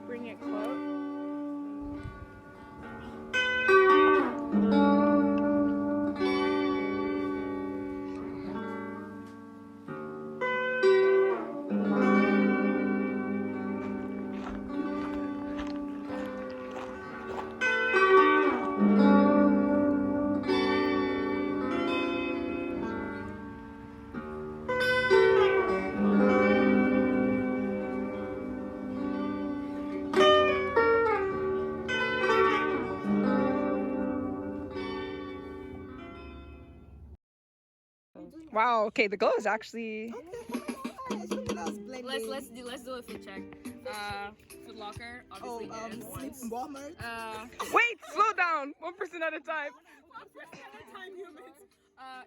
Bring it close. Wow, okay, the glow is actually... Let's do a fit check. Foot Locker, obviously. Sleep in Walmart. Wait, slow down! 1% at a time.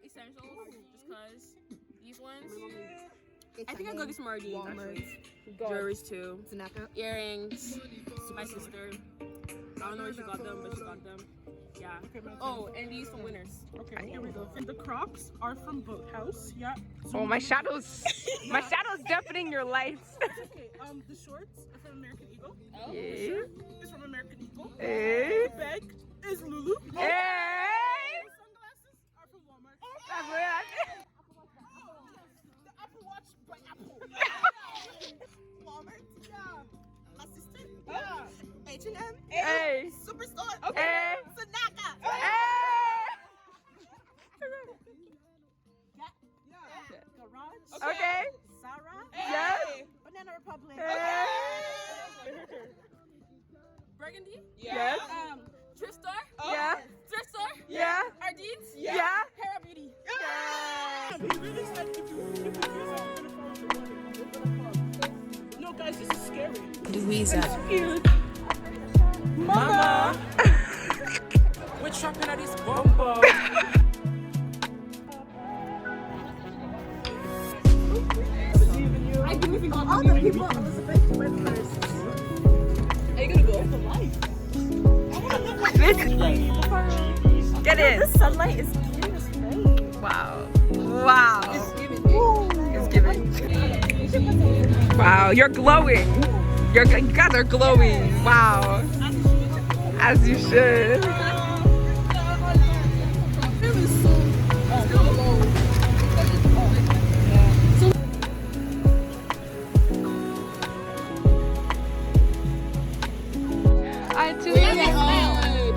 Essentials, just cause these ones. I think I got these from RD actually. Jewelries too. Earrings. My sister. I don't know where she got them, but she got them. Yeah. Oh, and these from Winners. Okay, here we go. And the Crocs are from Boathouse. Yeah. Oh, my shadow's deafening your lights. Okay. The shorts are from American Eagle. Oh, Yeah. for sure. It's from American Eagle. Hey. The bag is Lulu. Hey. The sunglasses are from Walmart. That's what I did. The Apple Watch by Apple. Walmart. Yeah. My sister. Yeah. H&M. Hey. Superstore. Okay. Hey. Sanaka. Hey. Yeah. Garage. Okay. Zara. Yes. Banana Republic. Hey. Burgundy? Yes. Thrift store? Yeah. Thrift store? Yeah. Ardeen's? Yeah. Hera Beauty. Yeah. We really said if you use it, we're gonna fall. No, guys, this is scary. Louisa. Cute. Mama. We're trapping at this bumbo. I believe in God. All the people Elizabeth went first. Are you gonna go? Get in. The sunlight is giving us rain. Wow. Wow. It's giving. Wow, you're glowing. You guys are glowing. Wow. As you should. I too.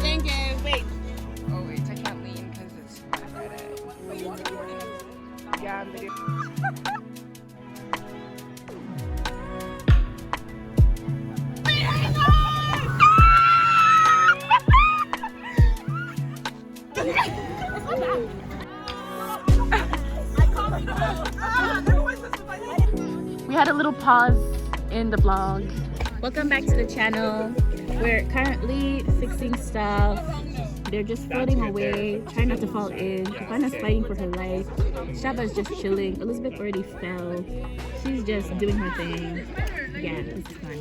Thank you. Wait. Oh wait, I can't lean because it's yeah, I'm video. We had a little pause in the vlog. Welcome back to the channel. We're currently fixing stuff. They're just floating away, trying not to fall in. Kafana's fighting for her life. Shaba's just chilling. Elizabeth already fell. She's just doing her thing. Yeah, this is fun.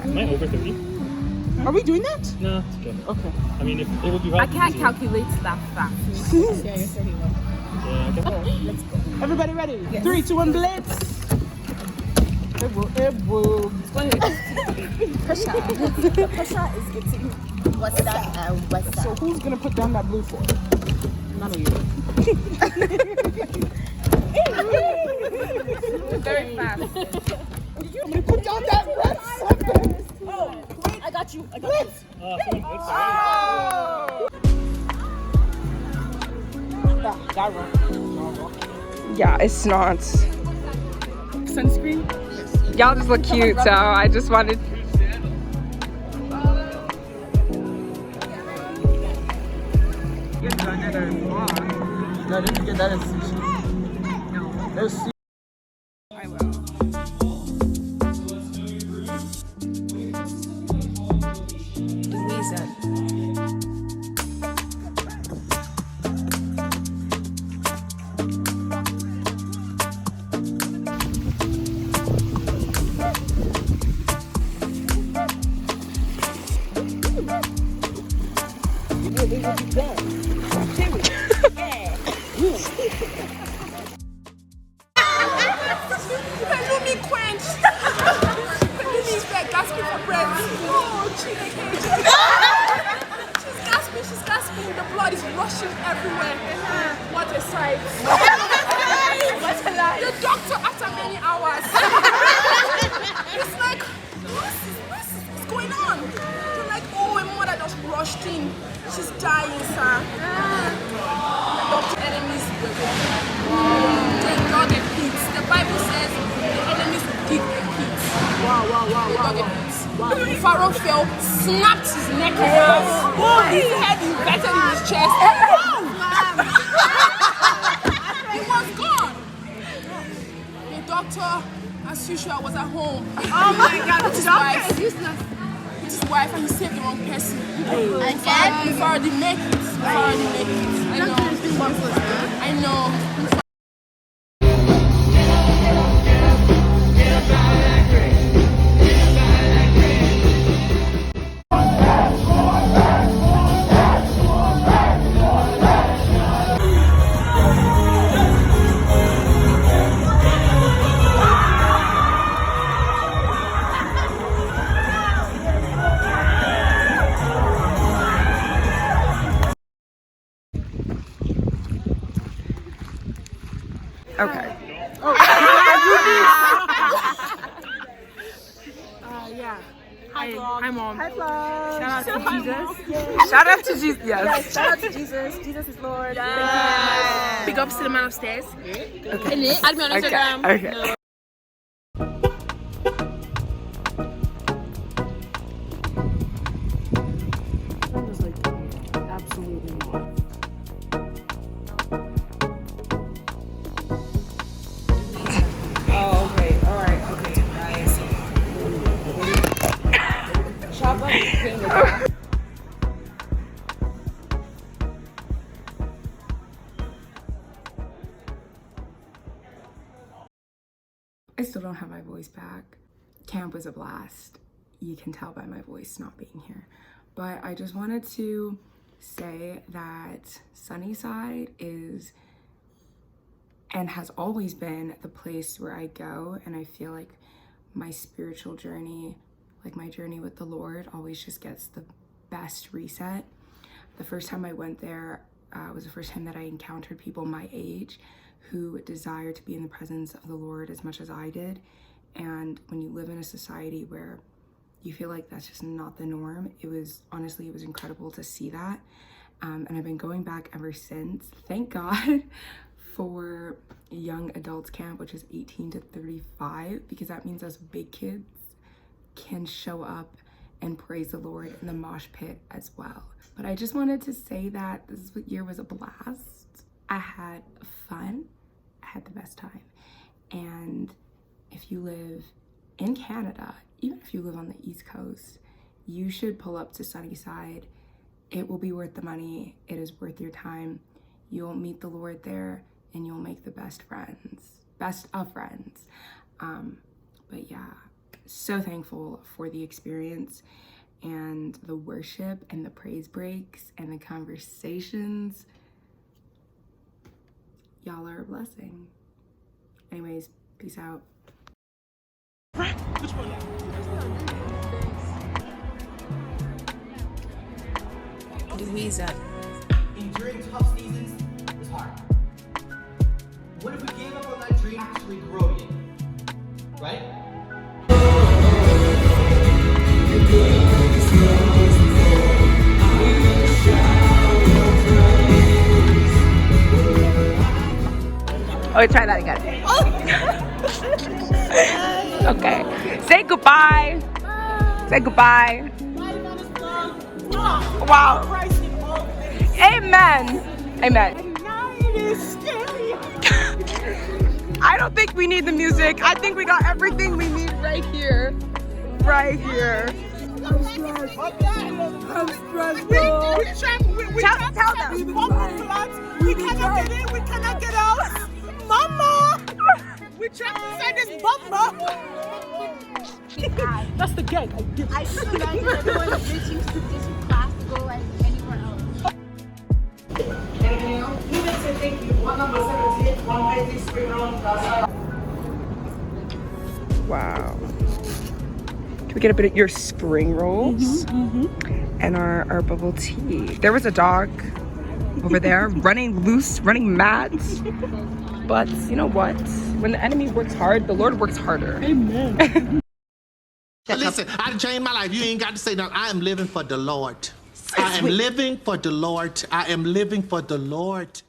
Am I over 30? Are we doing that? No, it's okay. Okay. I mean, if it would be I can't calculate that fast. Yeah, I guess. Let's go. Everybody ready? Yes. 3, 2, 1, blitz. Pressure is getting. What's that? What's that? So who's gonna put down that blue for? None of you. Very fast. I'm gonna put down that red sucker. Oh, wait, I got you. I got you. That one. Yeah, it's not. Sunscreen. Y'all just look cute, so I just wanted. No, didn't get that as sushi. No. There's sushi. I will. Louisa. Pelumi quench. Pelumi is like gasping for breath. Oh, she's gasping. The blood is rushing everywhere. What a sight. What a life. The doctor after many hours. It's like, what's going on? They're like, oh, a mother just rushed in. She's dying, sir. The doctor enemies were they dug a pit. The Bible says the enemies will dig a pit. They dug a pit. Pharaoh fell, snapped his neck in half. His head inverted in his chest. He was gone. The doctor, as usual, was at home. Oh my God, with his wife. With his wife, and he saved the wrong person. We've already made it. I know. Okay. Yeah. Hi, Mom. Hi, vlog. Shout out to Jesus. Shout out to Jesus. Yes. Shout out to Jesus. Jesus is Lord. Yes. Big ups to the man upstairs. Okay. Add me on Instagram. Okay. No. I still don't have my voice back. Camp was a blast. You can tell by my voice not being here. But I just wanted to say that Sunnyside is and has always been the place where I go, and I feel like my spiritual journey, like my journey with the Lord, always just gets the best reset. The first time I went there was the first time that I encountered people my age who desire to be in the presence of the Lord as much as I did. And when you live in a society where you feel like that's just not the norm, it was incredible to see that. And I've been going back ever since. Thank God for young adults camp, which is 18 to 35, because that means us big kids can show up and praise the Lord in the mosh pit as well. But I just wanted to say that this year was a blast. I had fun. I had the best time. And if you live in Canada, even if you live on the East Coast, you should pull up to Sunnyside. It will be worth the money. It is worth your time. You'll meet the Lord there, and you'll make the best of friends. But yeah, so thankful for the experience and the worship and the praise breaks and the conversations. Y'all are a blessing. Anyways, peace out. Louisa. Enduring tough seasons is hard. What if we gave up on that dream to actually grow it? Right? Oh, try that again. Okay. Say goodbye. Say goodbye. Wow. Amen. Amen. I don't think we need the music. I think we got everything we need right here. Right here. I'm stressed. Tell them. We cannot get in. We cannot get out. Mama! We trapped inside this bumper. That's the gag. I feel like everyone is reaching to this class to go like anywhere else. Wow. Can we get a bit of your spring rolls and our bubble tea? There was a dog over there running loose, running mad. But you know what? When the enemy works hard, the Lord works harder. Amen. Listen, I changed my life. You ain't got to say nothing. I am living for the Lord. I am living for the Lord. I am living for the Lord.